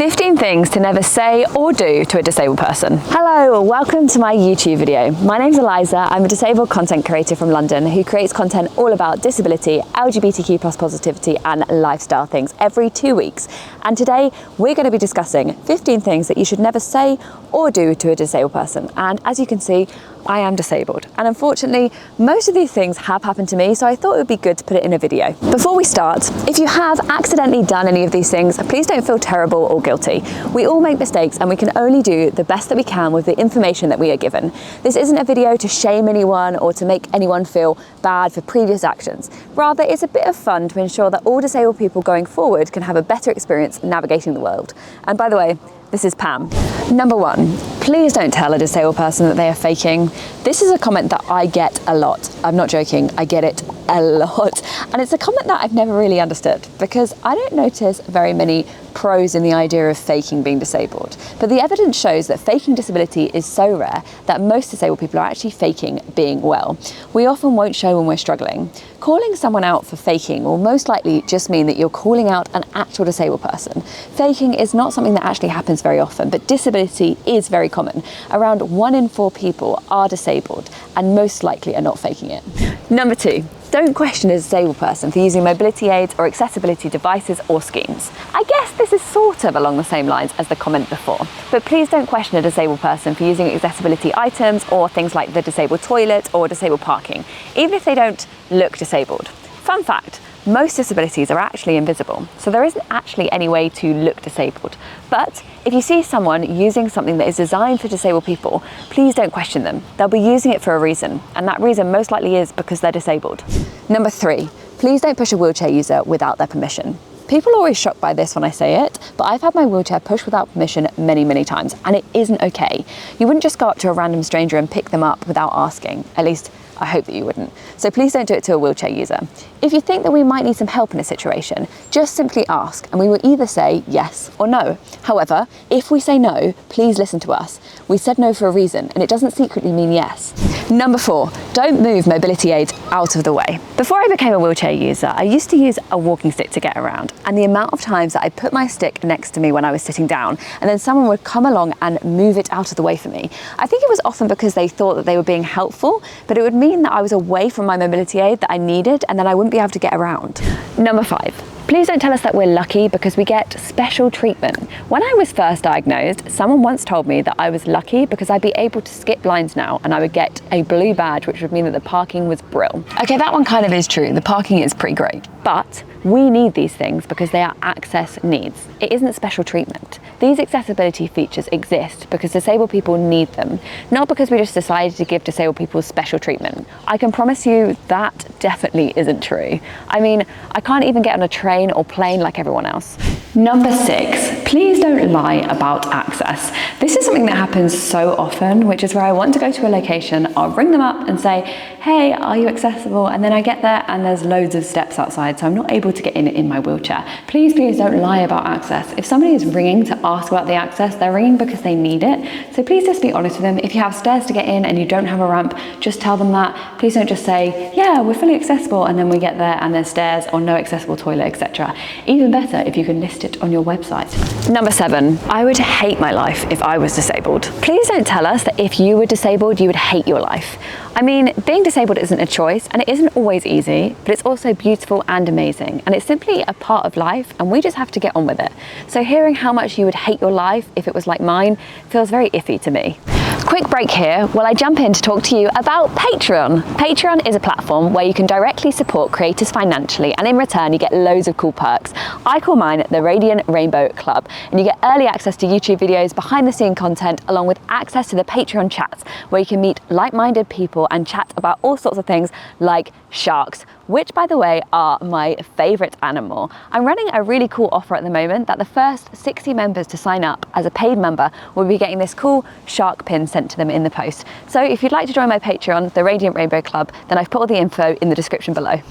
15 things to never say or do to a disabled person. Hello, welcome to my YouTube video. My name's Eliza. I'm a disabled content creator from London who creates content all about disability, LGBTQ+ positivity and lifestyle things every 2 weeks. And today we're going to be discussing 15 things that you should never say or do to a disabled person. And as you can see, I am disabled. And unfortunately, most of these things have happened to me, so I thought it would be good to put it in a video. Before we start, if you have accidentally done any of these things, please don't feel terrible or guilty. We all make mistakes and we can only do the best that we can with the information that we are given. This isn't a video to shame anyone or to make anyone feel bad for previous actions. Rather, it's a bit of fun to ensure that all disabled people going forward can have a better experience navigating the world. And by the way, this is Pam. Number 1, please don't tell a disabled person that they are faking. This is a comment that I get a lot. I'm not joking, I get it a lot. And it's a comment that I've never really understood because I don't notice very many pros in the idea of faking being disabled. But the evidence shows that faking disability is so rare that most disabled people are actually faking being well. We often won't show when we're struggling. Calling someone out for faking will most likely just mean that you're calling out an actual disabled person. Faking is not something that actually happens very often, but disability is very common. Around 1 in 4 people are disabled and most likely are not faking it. Number 2, don't question a disabled person for using mobility aids or accessibility devices or schemes. I guess this is sort of along the same lines as the comment before, but please don't question a disabled person for using accessibility items or things like the disabled toilet or disabled parking, even if they don't look disabled. Fun fact, most disabilities are actually invisible, so there isn't actually any way to look disabled. But if you see someone using something that is designed for disabled people, please don't question them. They'll be using it for a reason, and that reason most likely is because they're disabled. Number 3, please don't push a wheelchair user without their permission. People are always shocked by this when I say it, but I've had my wheelchair pushed without permission many times, and it isn't okay. You wouldn't just go up to a random stranger and pick them up without asking. At least, I hope that you wouldn't. So please don't do it to a wheelchair user. If you think that we might need some help in a situation, just simply ask and we will either say yes or no. However, if we say no, please listen to us. We said no for a reason and it doesn't secretly mean yes. Number 4, don't move mobility aids out of the way. Before I became a wheelchair user, I used to use a walking stick to get around, and the amount of times that I put my stick next to me when I was sitting down and then someone would come along and move it out of the way for me. I think it was often because they thought that they were being helpful, but it would mean that I was away from my mobility aid that I needed and then I wouldn't be able to get around. Number 5. Please don't tell us that we're lucky because we get special treatment. When I was first diagnosed, someone once told me that I was lucky because I'd be able to skip lines now and I would get a blue badge, which would mean that the parking was brill. Okay, that one kind of is true. The parking is pretty great. But we need these things because they are access needs. It isn't special treatment. These accessibility features exist because disabled people need them, not because we just decided to give disabled people special treatment. I can promise you that definitely isn't true. I mean, I can't even get on a train or plane like everyone else. Number 6, please don't lie about access. This is something that happens so often, which is where I want to go to a location, I'll ring them up and say, hey, are you accessible? And then I get there and there's loads of steps outside, so I'm not able to get in my wheelchair. Please don't lie about access. If somebody is ringing to ask about the access, they're ringing because they need it. So please just be honest with them. If you have stairs to get in and you don't have a ramp, just tell them that. Please don't just say, yeah, we're fully accessible, and then we get there and there's stairs or no accessible toilet, etc. Even better if you can list it on your website. Number 7, I would hate my life if I was disabled. Please don't tell us that if you were disabled, you would hate your life. I mean, being disabled isn't a choice and it isn't always easy, but it's also beautiful and amazing. And it's simply a part of life and we just have to get on with it. So hearing how much you would hate your life if it was like mine feels very iffy to me. Quick break here while I jump in to talk to you about Patreon. Patreon is a platform where you can directly support creators financially, and in return you get loads of cool perks. I call mine the Radiant Rainbow Club, and you get early access to YouTube videos, behind the scene content, along with access to the Patreon chats where you can meet like-minded people and chat about all sorts of things like sharks, which by the way are my favorite animal. I'm running a really cool offer at the moment that the first 60 members to sign up as a paid member will be getting this cool shark pin sent to them in the post. So if you'd like to join my Patreon, the Radiant Rainbow Club, then I've put all the info in the description below.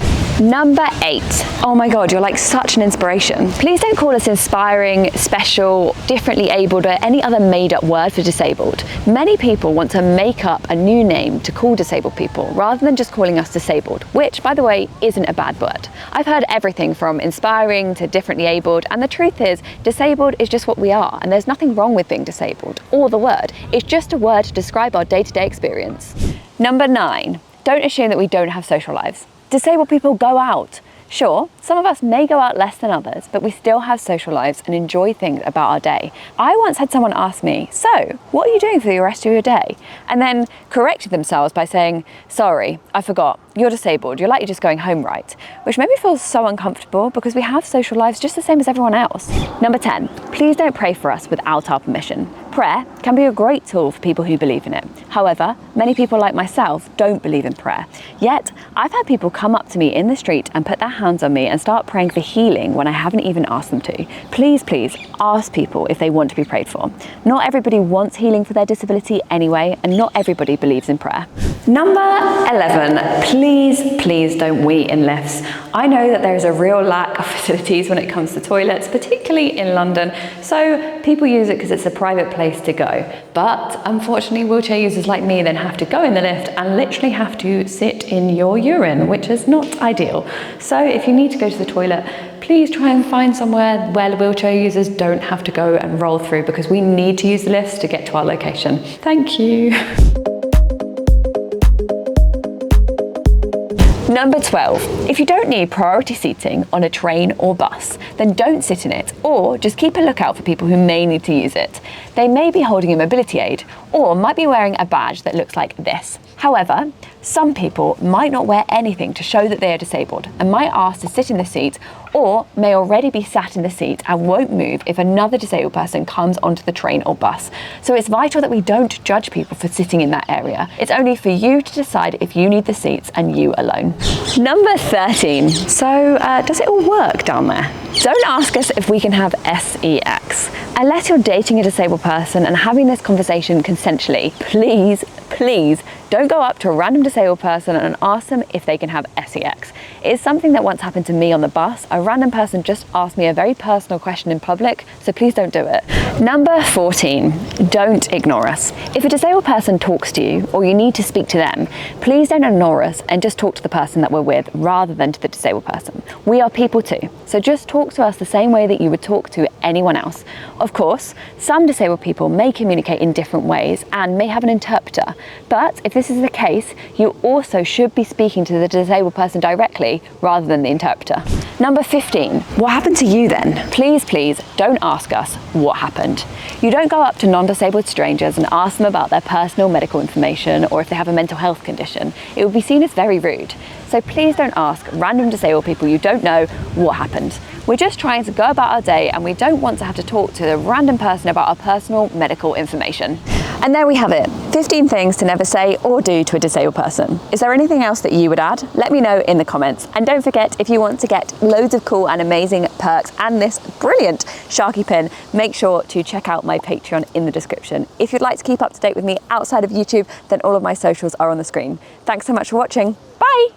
Number 8. Oh my God, you're like such an inspiration. Please don't call us inspiring, special, differently abled, or any other made up word for disabled. Many people want to make up a new name to call disabled people rather than just calling us disabled, which, by the way, isn't a bad word. I've heard everything from inspiring to differently abled, and the truth is, disabled is just what we are, and there's nothing wrong with being disabled, or the word. It's just a word to describe our day-to-day experience. Number 9. Don't assume that we don't have social lives. Disabled people go out. Sure, some of us may go out less than others, but we still have social lives and enjoy things about our day. I once had someone ask me, so, what are you doing for the rest of your day? And then corrected themselves by saying, sorry, I forgot, you're disabled, you're likely just going home, right? Which made me feel so uncomfortable because we have social lives just the same as everyone else. Number 10, please don't pray for us without our permission. Prayer can be a great tool for people who believe in it. However, many people like myself don't believe in prayer. Yet, I've had people come up to me in the street and put their hands on me and start praying for healing when I haven't even asked them to. Please, please ask people if they want to be prayed for. Not everybody wants healing for their disability anyway, and not everybody believes in prayer. Number 11, please don't wee in lifts. I know that there is a real lack of facilities when it comes to toilets, particularly in London, so people use it because it's a private place to go. But unfortunately, wheelchair users like me then have to go in the lift and literally have to sit in your urine, which is not ideal. So if you need to go to the toilet, please try and find somewhere where wheelchair users don't have to go and roll through, because we need to use the lifts to get to our location. Thank you. Number 12, if you don't need priority seating on a train or bus, then don't sit in it, or just keep a lookout for people who may need to use it. They may be holding a mobility aid or might be wearing a badge that looks like this. However, some people might not wear anything to show that they are disabled and might ask to sit in the seat, or may already be sat in the seat and won't move if another disabled person comes onto the train or bus. So it's vital that we don't judge people for sitting in that area. It's only for you to decide if you need the seats and you alone. Number 13. So does it all work down there? Don't ask us if we can have sex. Unless you're dating a disabled person and having this conversation consensually, please don't go up to a random disabled person and ask them if they can have sex. It's something that once happened to me on the bus. A random person just asked me a very personal question in public, so please don't do it. Number 14, don't ignore us. If a disabled person talks to you or you need to speak to them, please don't ignore us and just talk to the person that we're with rather than to the disabled person. We are people too, so just talk to us the same way that you would talk to anyone else. Of course, some disabled people may communicate in different ways and may have an interpreter, but if this is the case, you also should be speaking to the disabled person directly rather than the interpreter. Number 15, what happened to you then? Please don't ask us what happened. You don't go up to non-disabled strangers and ask them about their personal medical information or if they have a mental health condition. It would be seen as very rude. So please don't ask random disabled people you don't know what happened. We're just trying to go about our day and we don't want to have to talk to a random person about our personal medical information. And there we have it, 15 things to never say or do to a disabled person. Is there anything else that you would add? Let me know in the comments. And don't forget, if you want to get loads of cool and amazing perks and this brilliant Sharky pin, make sure to check out my Patreon in the description. If you'd like to keep up to date with me outside of YouTube, then all of my socials are on the screen. Thanks so much for watching. Bye!